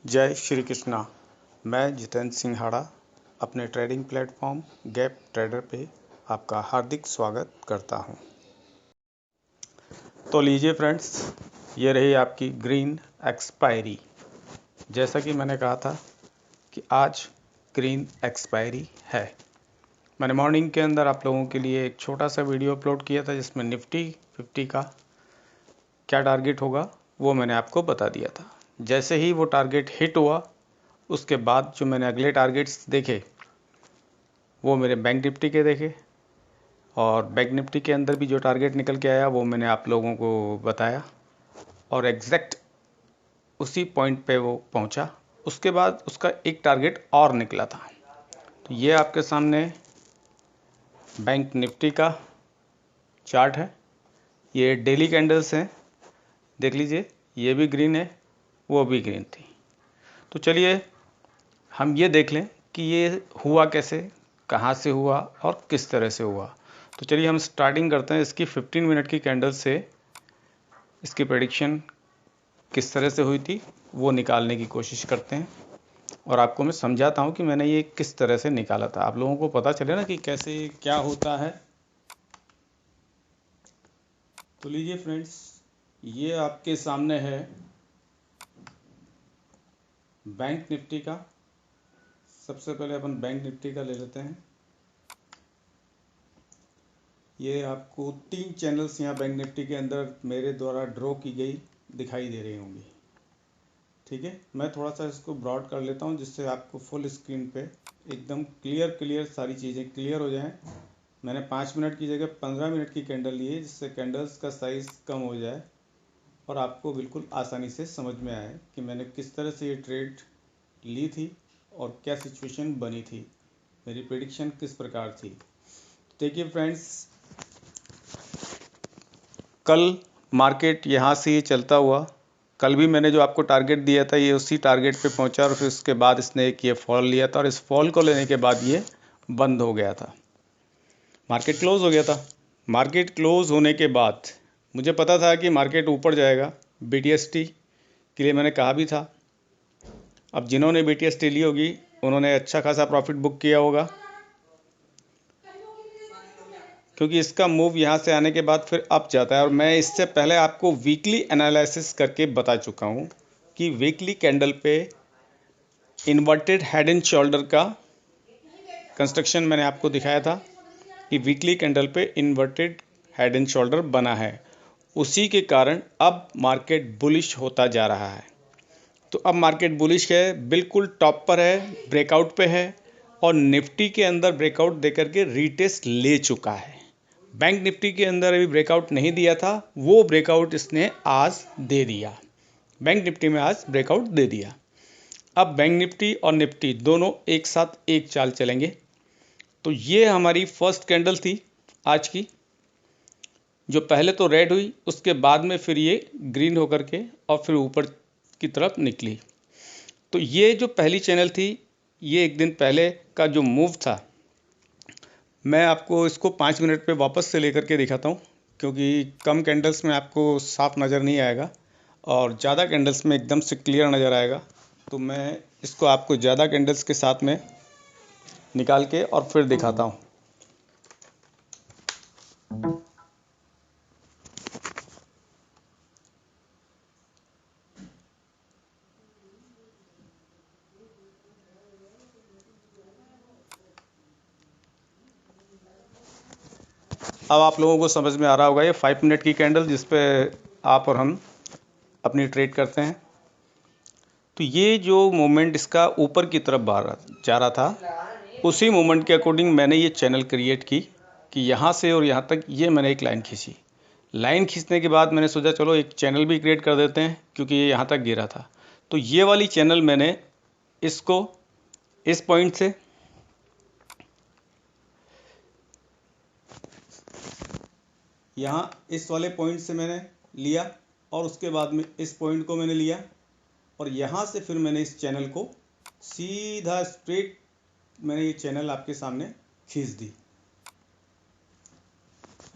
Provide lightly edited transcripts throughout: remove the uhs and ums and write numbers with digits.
जय श्री कृष्णा। मैं जितेंद्र सिंघाड़ा अपने ट्रेडिंग प्लेटफॉर्म गैप ट्रेडर पे आपका हार्दिक स्वागत करता हूं। तो लीजिए फ्रेंड्स, ये रही आपकी ग्रीन एक्सपायरी। जैसा कि मैंने कहा था कि आज ग्रीन एक्सपायरी है। मैंने मॉर्निंग के अंदर आप लोगों के लिए एक छोटा सा वीडियो अपलोड किया था जिसमें निफ्टी 50 का क्या टारगेट होगा वो मैंने आपको बता दिया था। जैसे ही वो टारगेट हिट हुआ उसके बाद जो मैंने अगले टारगेट्स देखे वो मेरे बैंक निफ्टी के देखे, और बैंक निफ्टी के अंदर भी जो टारगेट निकल के आया वो मैंने आप लोगों को बताया, और एग्जैक्ट उसी पॉइंट पे वो पहुंचा। उसके बाद उसका एक टारगेट और निकला था। तो ये आपके सामने बैंक निफ्टी का चार्ट है। ये डेली कैंडल्स हैं, देख लीजिए, ये भी ग्रीन है, वो भी ग्रीन थी। तो चलिए हम ये देख लें कि ये हुआ कैसे, कहाँ से हुआ और किस तरह से हुआ। तो चलिए हम स्टार्टिंग करते हैं इसकी 15 मिनट की कैंडल से। इसकी प्रेडिक्शन किस तरह से हुई थी वो निकालने की कोशिश करते हैं, और आपको मैं समझाता हूँ कि मैंने ये किस तरह से निकाला था, आप लोगों को पता चले ना कि कैसे क्या होता है। तो लीजिए फ्रेंड्स, ये आपके सामने है बैंक निफ्टी का। सबसे पहले अपन बैंक निफ्टी का ले लेते हैं। ये आपको 3 चैनल्स यहाँ बैंक निफ्टी के अंदर मेरे द्वारा ड्रॉ की गई दिखाई दे रही होंगी। ठीक है, मैं थोड़ा सा इसको ब्रॉड कर लेता हूँ जिससे आपको फुल स्क्रीन पे एकदम क्लियर सारी चीज़ें क्लियर हो जाएं। मैंने 5 मिनट की जगह 15 मिनट की कैंडल ली है जिससे कैंडल्स का साइज़ कम हो जाए और आपको बिल्कुल आसानी से समझ में आए कि मैंने किस तरह से ये ट्रेड ली थी और क्या सिचुएशन बनी थी, मेरी प्रेडिक्शन किस प्रकार थी। देखिए फ्रेंड्स, कल मार्केट यहाँ से ये चलता हुआ, कल भी मैंने जो आपको टारगेट दिया था ये उसी टारगेट पे पहुंचा, और फिर उसके बाद इसने एक ये फॉल लिया था, और इस फॉल को लेने के बाद ये बंद हो गया था। मार्केट क्लोज हो गया था। मार्केट क्लोज होने के बाद मुझे पता था कि मार्केट ऊपर जाएगा। BTST के लिए मैंने कहा भी था। अब जिन्होंने BTST ली होगी उन्होंने अच्छा खासा प्रॉफिट बुक किया होगा, क्योंकि इसका मूव यहाँ से आने के बाद फिर अप जाता है। और मैं इससे पहले आपको वीकली एनालिसिस करके बता चुका हूँ कि वीकली कैंडल पे इन्वर्टेड हेड एंड शोल्डर का कंस्ट्रक्शन मैंने आपको दिखाया था कि वीकली कैंडल पे इन्वर्टेड हेड एंड शोल्डर बना है। उसी के कारण अब मार्केट बुलिश होता जा रहा है। तो अब मार्केट बुलिश है, बिल्कुल टॉप पर है, ब्रेकआउट पे है, और निफ्टी के अंदर ब्रेकआउट देकर के रीटेस्ट ले चुका है। बैंक निफ्टी के अंदर अभी ब्रेकआउट नहीं दिया था, वो ब्रेकआउट इसने आज दे दिया। बैंक निफ्टी में आज ब्रेकआउट दे दिया। अब बैंक निफ्टी और निफ्टी दोनों एक साथ एक चाल चलेंगे। तो ये हमारी फर्स्ट कैंडल थी आज की, जो पहले तो रेड हुई, उसके बाद में फिर ये ग्रीन होकर के और फिर ऊपर की तरफ निकली। तो ये जो पहली चैनल थी, ये एक दिन पहले का जो मूव था, मैं आपको इसको 5 मिनट पे वापस से लेकर के दिखाता हूँ, क्योंकि कम कैंडल्स में आपको साफ नज़र नहीं आएगा और ज़्यादा कैंडल्स में एकदम से क्लियर नज़र आएगा। तो मैं इसको आपको ज़्यादा कैंडल्स के साथ में निकाल के और फिर दिखाता हूँ। अब आप लोगों को समझ में आ रहा होगा, ये 5 मिनट की कैंडल जिस पे आप और हम अपनी ट्रेड करते हैं। तो ये जो मोमेंट इसका ऊपर की तरफ जा रहा था, उसी मोमेंट के अकॉर्डिंग मैंने ये चैनल क्रिएट की कि यहाँ से और यहाँ तक ये मैंने एक लाइन खींची। लाइन खींचने के बाद मैंने सोचा चलो एक चैनल भी क्रिएट कर देते हैं, क्योंकि ये यहाँ तक गिरा था। तो ये वाली चैनल मैंने इसको इस पॉइंट से यहाँ इस वाले पॉइंट से मैंने लिया, और उसके बाद में इस पॉइंट को मैंने लिया, और यहाँ से फिर मैंने इस चैनल को सीधा स्ट्रेट मैंने ये चैनल आपके सामने खींच दी।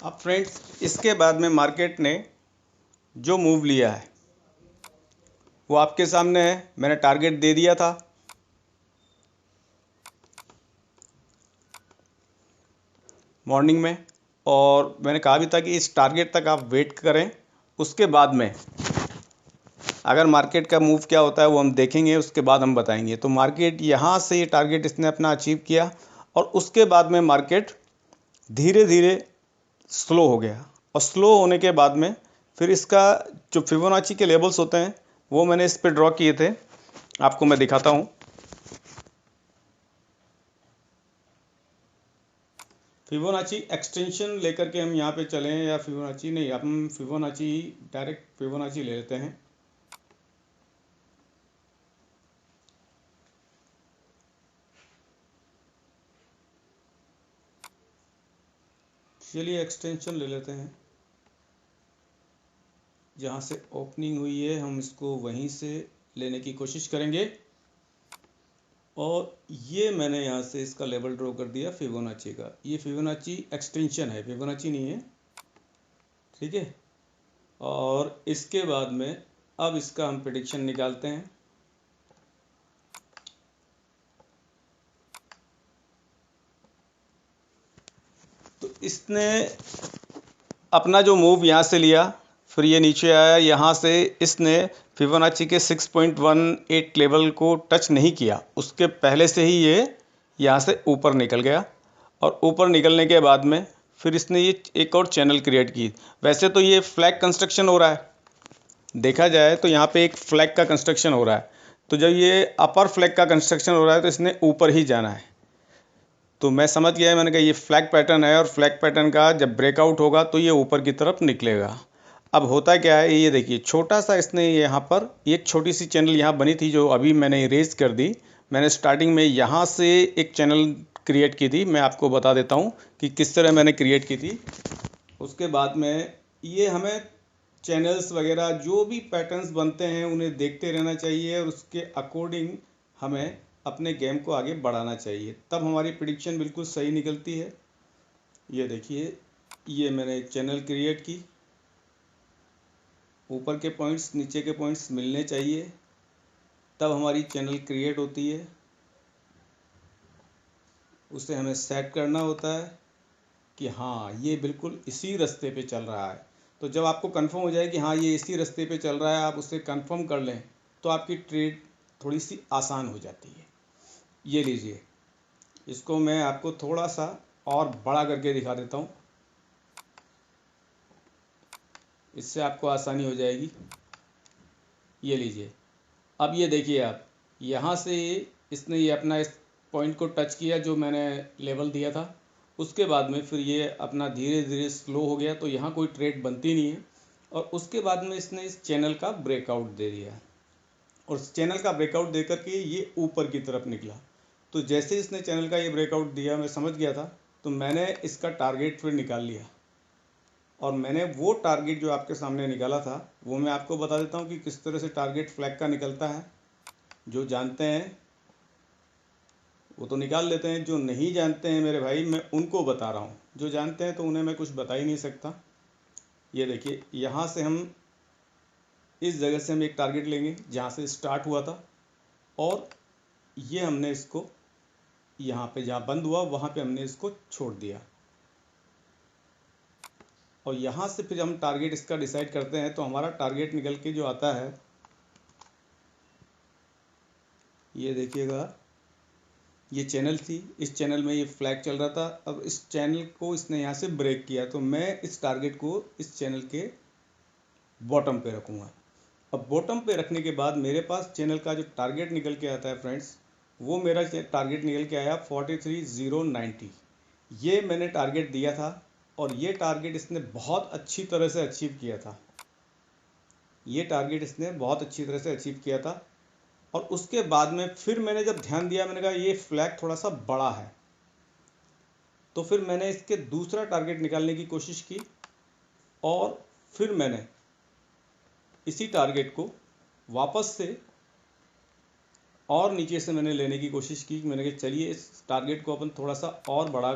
अब फ्रेंड्स, इसके बाद में मार्केट ने जो मूव लिया है, वो आपके सामने है, मैंने टारगेट दे दिया था। मॉर्निंग में, और मैंने कहा भी था कि इस टारगेट तक आप वेट करें, उसके बाद में अगर मार्केट का मूव क्या होता है वो हम देखेंगे, उसके बाद हम बताएंगे। तो मार्केट यहाँ से ये टारगेट इसने अपना अचीव किया और उसके बाद में मार्केट धीरे धीरे स्लो हो गया, और स्लो होने के बाद में फिर इसका जो फिबोनाची के लेवल्स होते हैं वो मैंने इस पे ड्रॉ किए थे, आपको मैं दिखाता हूँ। फिबोनाची एक्सटेंशन लेकर के हम यहाँ पे चलें, या फिबोनाची नहीं, हम फिबोनाची डायरेक्ट फिबोनाची ले लेते हैं। चलिए एक्सटेंशन ले लेते हैं, जहाँ से ओपनिंग हुई है हम इसको वहीं से लेने की कोशिश करेंगे। और ये मैंने यहाँ से इसका लेवल ड्रॉ कर दिया फिबोनाची का। ये फिबोनाची एक्सटेंशन है, फिबोनाची नहीं है, ठीक है। और इसके बाद में अब इसका हम प्रेडिक्शन निकालते हैं। तो इसने अपना जो मूव यहाँ से लिया, फिर ये नीचे आया, यहाँ से इसने फिबोनाची के 6.18 लेवल को टच नहीं किया, उसके पहले से ही ये यहाँ से ऊपर निकल गया। और ऊपर निकलने के बाद में फिर इसने ये एक और चैनल क्रिएट की। वैसे तो ये फ्लैग कंस्ट्रक्शन हो रहा है, देखा जाए तो यहाँ पे एक फ्लैग का कंस्ट्रक्शन हो रहा है। तो जब ये अपर फ्लैग का कंस्ट्रक्शन हो रहा है तो इसने ऊपर ही जाना है। तो मैं समझ गया, मैंने कहा ये फ्लैग पैटर्न है, और फ्लैग पैटर्न का जब ब्रेकआउट होगा तो ये ऊपर की तरफ निकलेगा। अब होता क्या है, ये देखिए छोटा सा इसने यहाँ पर एक छोटी सी चैनल यहाँ बनी थी, जो अभी मैंने इरेज कर दी। मैंने स्टार्टिंग में यहाँ से एक चैनल क्रिएट की थी, मैं आपको बता देता हूँ कि किस तरह मैंने क्रिएट की थी। उसके बाद में ये हमें चैनल्स वगैरह जो भी पैटर्न्स बनते हैं उन्हें देखते रहना चाहिए, और उसके अकॉर्डिंग हमें अपने गेम को आगे बढ़ाना चाहिए, तब हमारी प्रिडिक्शन बिल्कुल सही निकलती है। ये देखिए, ये मैंने एक चैनल क्रिएट की, ऊपर के पॉइंट्स नीचे के पॉइंट्स मिलने चाहिए, तब हमारी चैनल क्रिएट होती है। उसे हमें सेट करना होता है कि हाँ ये बिल्कुल इसी रास्ते पे चल रहा है। तो जब आपको कंफर्म हो जाए कि हाँ ये इसी रास्ते पे चल रहा है, आप उसे कंफर्म कर लें, तो आपकी ट्रेड थोड़ी सी आसान हो जाती है। ये लीजिए, इसको मैं आपको थोड़ा सा और बड़ा करके दिखा देता हूँ, इससे आपको आसानी हो जाएगी। ये लीजिए, अब ये देखिए आप, यहाँ से इसने ये अपना इस पॉइंट को टच किया जो मैंने लेवल दिया था, उसके बाद में फिर ये अपना धीरे धीरे स्लो हो गया, तो यहाँ कोई ट्रेड बनती नहीं है। और उसके बाद में इसने इस चैनल का ब्रेकआउट दे दिया, और चैनल का ब्रेकआउट दे करके ये ऊपर की तरफ निकला। तो जैसे इसने चैनल का ये ब्रेकआउट दिया, मैं समझ गया था, तो मैंने इसका टारगेट फिर निकाल लिया। और मैंने वो टारगेट जो आपके सामने निकाला था वो मैं आपको बता देता हूँ कि किस तरह से टारगेट फ्लैग का निकलता है। जो जानते हैं वो तो निकाल लेते हैं, जो नहीं जानते हैं मेरे भाई मैं उनको बता रहा हूँ। जो जानते हैं तो उन्हें मैं कुछ बता ही नहीं सकता। ये देखिए, यहाँ से हम इस जगह से हम एक टारगेट लेंगे जहाँ से स्टार्ट हुआ था, और ये हमने इसको यहाँ पे जहाँ बंद हुआ वहाँ पे हमने इसको छोड़ दिया। और यहाँ से फिर हम टारगेट इसका डिसाइड करते हैं। तो हमारा टारगेट निकल के जो आता है, ये देखिएगा, ये चैनल थी, इस चैनल में ये फ्लैग चल रहा था। अब इस चैनल को इसने यहाँ से ब्रेक किया, तो मैं इस टारगेट को इस चैनल के बॉटम पे रखूँगा। अब बॉटम पे रखने के बाद मेरे पास चैनल का जो टारगेट निकल के आता है फ्रेंड्स, वो मेरा टारगेट निकल के आया 43,090। ये मैंने टारगेट दिया था, और ये टारगेट इसने बहुत अच्छी तरह से अचीव किया था। ये टारगेट इसने बहुत अच्छी तरह से अचीव किया था। और उसके बाद में फिर मैंने जब ध्यान दिया, मैंने कहा ये फ्लैग थोड़ा सा बड़ा है, तो फिर मैंने इसके दूसरा टारगेट निकालने की कोशिश की, और फिर मैंने इसी टारगेट को वापस से और नीचे से मैंने लेने की कोशिश की। मैंने कहा चलिए इस टारगेट को अपन थोड़ा सा और बड़ा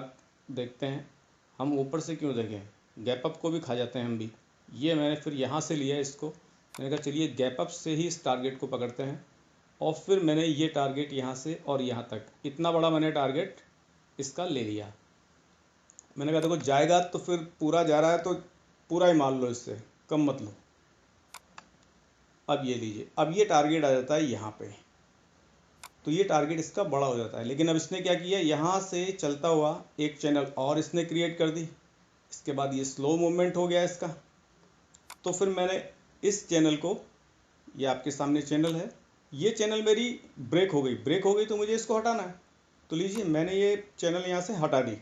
देखते हैं, हम ऊपर से क्यों देखें, गैप अप को भी खा जाते हैं हम भी। ये मैंने फिर यहाँ से लिया इसको, मैंने कहा चलिए गैप अप से ही इस टारगेट को पकड़ते हैं, और फिर मैंने ये टारगेट यहाँ से और यहाँ तक, इतना बड़ा मैंने टारगेट इसका ले लिया। मैंने कहा देखो जाएगा तो फिर पूरा जा रहा है तो पूरा ही मान लो, इससे कम मत लो। अब ये लीजिए, अब ये टारगेट आ जाता है यहाँ पे, तो ये टारगेट इसका बड़ा हो जाता है। लेकिन अब इसने क्या किया, यहाँ से चलता हुआ एक चैनल और इसने क्रिएट कर दी। इसके बाद ये स्लो मूवमेंट हो गया इसका। तो फिर मैंने इस चैनल को, ये आपके सामने चैनल है, ये चैनल मेरी ब्रेक हो गई। ब्रेक हो गई तो मुझे इसको हटाना है। तो लीजिए मैंने ये चैनल यहाँ से हटा दी,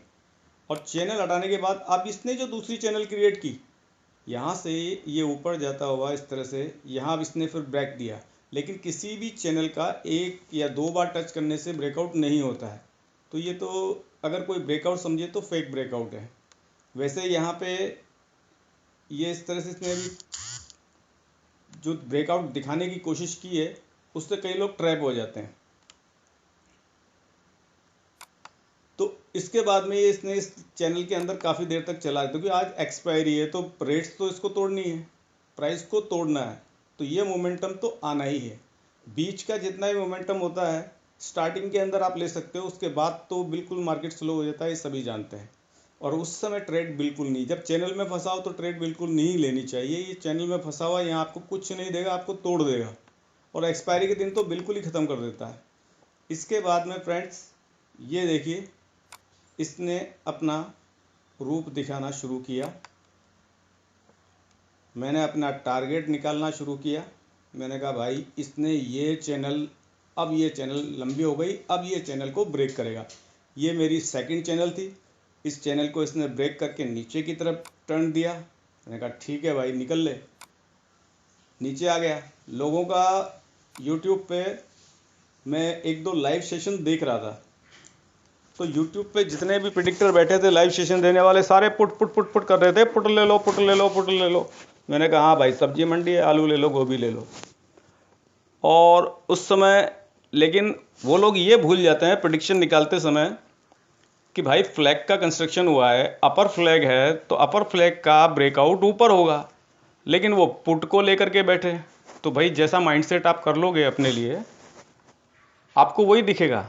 और चैनल हटाने के बाद अब इसने जो दूसरी चैनल क्रिएट की, यहाँ से ये ऊपर जाता हुआ इस तरह से, यहाँ अब इसने फिर ब्रेक दिया। लेकिन किसी भी चैनल का एक या दो बार टच करने से ब्रेकआउट नहीं होता है। तो ये तो अगर कोई ब्रेकआउट समझे तो फेक ब्रेकआउट है। वैसे यहाँ पे ये इस तरह से इसने अभी जो ब्रेकआउट दिखाने की कोशिश की है, उससे कई लोग ट्रैप हो जाते हैं। तो इसके बाद में ये इसने इस चैनल के अंदर काफ़ी देर तक चला है, क्योंकि आज एक्सपायरी है तो रेट्स तो इसको तोड़नी है, प्राइस को तोड़ना है, तो ये मोमेंटम तो आना ही है। बीच का जितना भी मोमेंटम होता है स्टार्टिंग के अंदर आप ले सकते हो, उसके बाद तो बिल्कुल मार्केट स्लो हो जाता है, ये सभी जानते हैं। और उस समय ट्रेड बिल्कुल नहीं, जब चैनल में फंसा हो तो ट्रेड बिल्कुल नहीं लेनी चाहिए। ये चैनल में फंसा हुआ यहाँ आपको कुछ नहीं देगा, आपको तोड़ देगा, और एक्सपायरी के दिन तो बिल्कुल ही ख़त्म कर देता है। इसके बाद में फ्रेंड्स ये देखिए, इसने अपना रूप दिखाना शुरू किया। मैंने अपना टारगेट निकालना शुरू किया। मैंने कहा भाई इसने ये चैनल, अब ये चैनल लंबी हो गई, अब ये चैनल को ब्रेक करेगा। ये मेरी सेकंड चैनल थी, इस चैनल को इसने ब्रेक करके नीचे की तरफ टर्न दिया। मैंने कहा ठीक है भाई निकल ले, नीचे आ गया। लोगों का यूट्यूब पे मैं एक दो लाइव सेशन देख रहा था, तो यूट्यूब पे जितने भी प्रिडिक्टर बैठे थे लाइव सेशन देने वाले, सारे पुट पुट पुट पुट कर रहे थे, पुट ले लो पुट ले लो पुट ले लो। मैंने कहा हाँ भाई सब्जी मंडी है, आलू ले लो गोभी ले लो। और उस समय लेकिन वो लोग ये भूल जाते हैं प्रिडिक्शन निकालते समय कि भाई फ्लैग का कंस्ट्रक्शन हुआ है, अपर फ्लैग है तो अपर फ्लैग का ब्रेकआउट ऊपर होगा। लेकिन वो पुट को लेकर के बैठे। तो भाई जैसा माइंडसेट आप कर लोगे अपने लिए, आपको वही दिखेगा।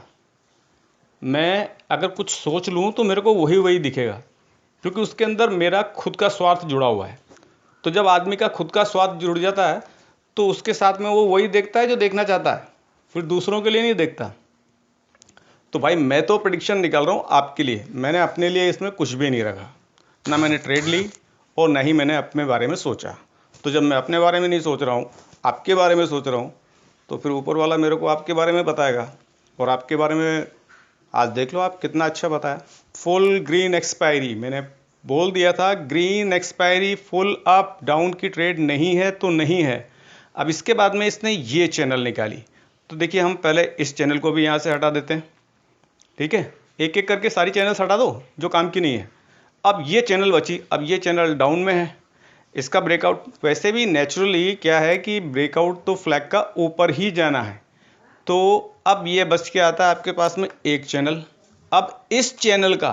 मैं अगर कुछ सोच लूँ तो मेरे को वही वही दिखेगा, क्योंकि उसके अंदर मेरा खुद का स्वार्थ जुड़ा हुआ है। तो जब आदमी का खुद का स्वार्थ जुड़ जाता है तो उसके साथ में वो वही देखता है जो देखना चाहता है, फिर दूसरों के लिए नहीं देखता। तो भाई मैं तो प्रेडिक्शन निकाल रहा हूँ आपके लिए, मैंने अपने लिए इसमें कुछ भी नहीं रखा, ना मैंने ट्रेड ली और ना ही मैंने अपने बारे में सोचा। तो जब मैं अपने बारे में नहीं सोच रहा हूँ, आपके बारे में सोच रहा हूँ, तो फिर ऊपर वाला मेरे को आपके बारे में बताएगा। और आपके बारे में आज देख लो आप कितना अच्छा बताया। फुल ग्रीन एक्सपायरी, मैंने बोल दिया था green expiry, full up down की ट्रेड नहीं है तो नहीं है। अब इसके बाद में इसने ये चैनल निकाली, तो देखिए हम पहले इस चैनल को भी यहाँ से हटा देते हैं, ठीक है। एक एक करके सारी चैनल्स हटा दो जो काम की नहीं है। अब ये चैनल बची, अब ये चैनल डाउन में है, इसका ब्रेकआउट वैसे भी नेचुरली क्या है कि ब्रेकआउट तो फ्लैग का ऊपर ही जाना है। तो अब ये बच के आता है आपके पास में एक चैनल। अब इस चैनल का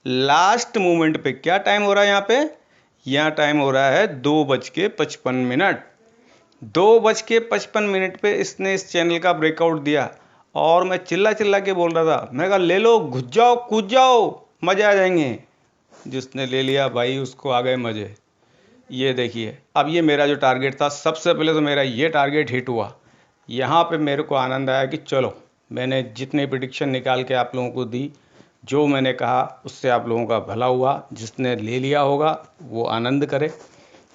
लास्ट मोमेंट पे क्या टाइम हो रहा है यहाँ पे, यहाँ टाइम हो रहा है 2:55। 2:55 पे इसने इस चैनल का ब्रेकआउट दिया, और मैं चिल्ला चिल्ला के बोल रहा था, मैं कहा ले लो, घुस जाओ, कूद जाओ, मजे आ जाएंगे। जिसने ले लिया भाई उसको आ गए मजे। ये देखिए, अब ये मेरा जो टारगेट था, सबसे पहले तो मेरा ये टारगेट हिट हुआ। यहाँ पे मेरे को आनंद आया कि चलो मैंने जितने प्रिडिक्शन निकाल के आप लोगों को दी, जो मैंने कहा उससे आप लोगों का भला हुआ। जिसने ले लिया होगा वो आनंद करे,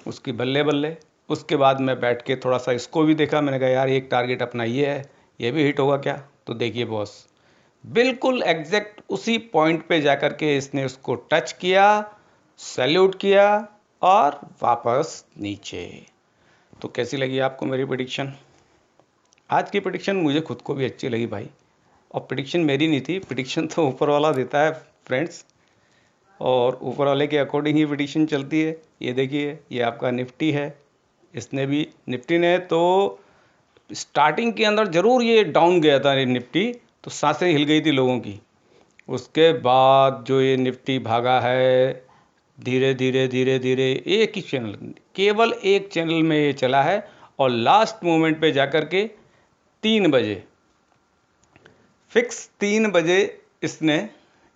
उसकी बल्ले बल्ले। उसके बाद मैं बैठ के थोड़ा सा इसको भी देखा, मैंने कहा यार एक टारगेट अपना ये है, ये भी हिट होगा क्या। तो देखिए बॉस, बिल्कुल एग्जैक्ट उसी पॉइंट पे जाकर के इसने उसको टच किया, सैल्यूट किया और वापस नीचे। तो कैसी लगी आपको मेरी प्रेडिक्शन? आज की प्रेडिक्शन मुझे खुद को भी अच्छी लगी भाई। और प्रेडिक्शन मेरी नहीं थी, प्रेडिक्शन तो ऊपर वाला देता है फ्रेंड्स, और ऊपर वाले के अकॉर्डिंग ही प्रेडिक्शन चलती है। ये देखिए, ये आपका निफ्टी है, इसने भी, निफ्टी ने तो स्टार्टिंग के अंदर ज़रूर ये डाउन गया था निफ्टी, तो सांसें हिल गई थी लोगों की। उसके बाद जो ये निफ्टी भागा है धीरे धीरे धीरे धीरे, एक ही चैनल, केवल एक चैनल में ये चला है और लास्ट मोमेंट पे जाकर के 3 बजे, फिक्स 3 बजे इसने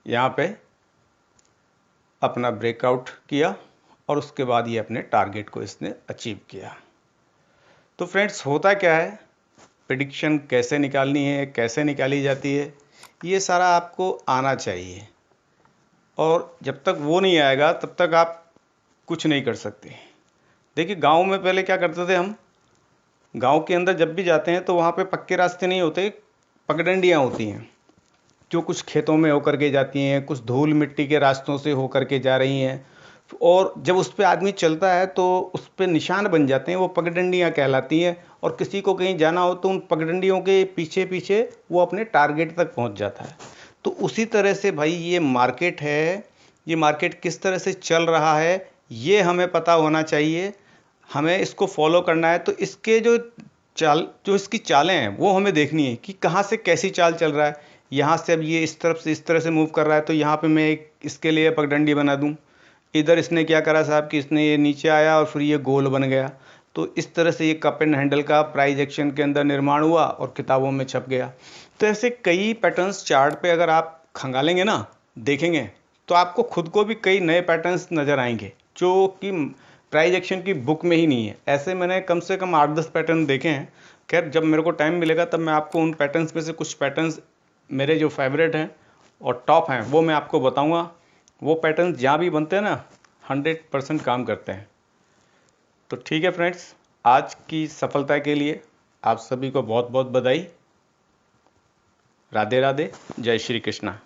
यहाँ पे अपना ब्रेकआउट किया और उसके बाद ये अपने टारगेट को इसने अचीव किया। तो फ्रेंड्स, होता क्या है, प्रेडिक्शन कैसे निकालनी है, कैसे निकाली जाती है, ये सारा आपको आना चाहिए, और जब तक वो नहीं आएगा तब तक आप कुछ नहीं कर सकते। देखिए, गांव में पहले क्या करते थे हम, गांव के अंदर जब भी जाते हैं तो वहाँ पे पक्के रास्ते नहीं होते, पगडंडियाँ होती हैं जो कुछ खेतों में होकर के जाती हैं, कुछ धूल मिट्टी के रास्तों से होकर के जा रही हैं, और जब उस पर आदमी चलता है तो उस पर निशान बन जाते हैं, वो पगडंडियाँ कहलाती हैं। और किसी को कहीं जाना हो तो उन पगडंडियों के पीछे पीछे वो अपने टारगेट तक पहुंच जाता है। तो उसी तरह से भाई ये मार्केट है, ये मार्केट किस तरह से चल रहा है ये हमें पता होना चाहिए, हमें इसको फॉलो करना है। तो इसके जो इसकी चालें हैं वो हमें देखनी है कि कहाँ से कैसी चाल चल रहा है। यहाँ से अब ये इस तरफ से इस तरह से मूव कर रहा है तो यहाँ पे मैं एक इसके लिए पगडंडी बना दूँ। इधर इसने क्या करा साहब कि इसने ये नीचे आया और फिर ये गोल बन गया। तो इस तरह से ये कप एंड हैंडल का प्राइस एक्शन के अंदर निर्माण हुआ और किताबों में छप गया। तो ऐसे कई पैटर्न्स चार्ट पे अगर आप खंगालेंगे ना, देखेंगे, तो आपको खुद को भी कई नए पैटर्न्स नज़र आएंगे जो कि प्राइस एक्शन की बुक में ही नहीं है। ऐसे मैंने कम से कम 8-10 पैटर्न देखे हैं। खैर, जब मेरे को टाइम मिलेगा तब मैं आपको उन पैटर्न्स में से कुछ पैटर्न्स मेरे जो फेवरेट हैं और टॉप हैं वो मैं आपको बताऊंगा। वो पैटर्न्स जहाँ भी बनते हैं ना, 100% काम करते हैं। तो ठीक है फ्रेंड्स, आज की सफलता के लिए आप सभी को बहुत बहुत बधाई। राधे राधे, जय श्री कृष्णा।